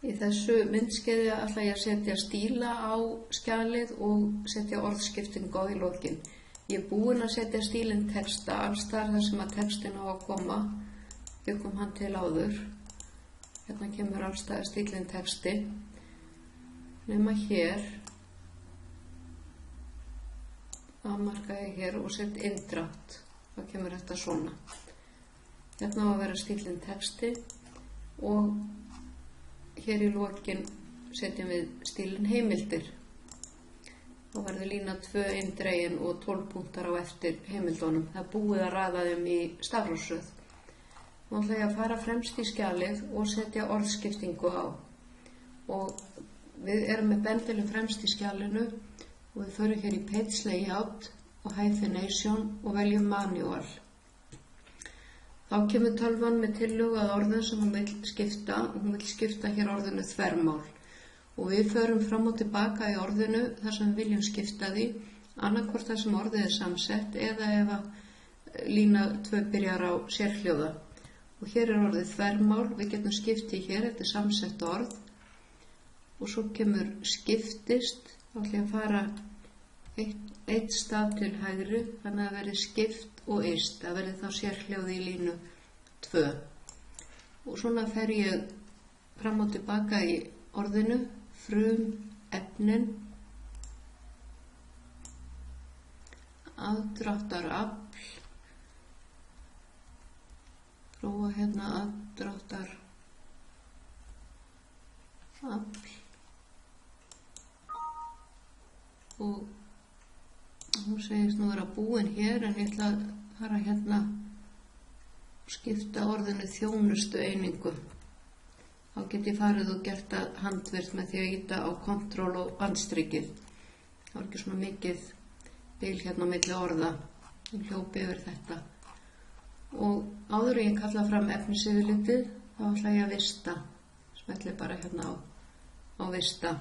Í þessu myndskeiði ætla ég að setja stíla á skjalið og setja orðskiptingu á í lokin. Ég er búin að setja stílinn texta alls þar sem að textin á að koma. Byggum hann til áður. Hérna kemur alls þar stílinn texti. Nema hér. Afmarka ég hér og set inndrátt. Þá kemur þetta svona. Hérna á að vera stílinn texti og hér í lokin setjum við stílinn heimildir. Þá verður lína 2 inndregin og 12 punktar á eftir heimildunum. Það er búið að raða þeim í stafrófsröð. Nú ætla ég að fara fremst í skjalið og setja orðskiptingu á. Og við erum með bendilinn fremst í skjalinu og við förum hér í Page Layout og Hyphenation og veljum Manual. Þá kemur tölvan með tillögu að orðum sem hún vill skipta og hún vill skipta hér orðinu þvermál. Og við förum fram og tilbaka í orðinu þar sem við viljum skipta því, annarkvort þar sem orðið er samsett eða ef að lína 2 byrjar á sérhljóða. Og hér er orðið þvermál, við getum skiptið hér eftir samsett orð og svo kemur skiptist, þá ætla ég að fara eitt staf til hægri, þannig að það verði skipt og yst, það verði þá sérhljóði í línu 2. Og svona fer ég fram og tilbaka í orðinu, efnin, aðdráttarafl, prófa hérna aðdráttarafl og hún segist nú vera búin hér en ég ætla að fara hérna og skipta orðinu þjónustu einingu. Þá get ég farið og gert það handvirkt með því að ýta á Ctrl og bandstrykið. Það var ekki svona mikið bil hérna á milli orða. Ég hljópi yfir þetta. Og áður en ég kalla fram efnisyfirlitið, þá ætla ég að vista. Smelli bara hérna á vista.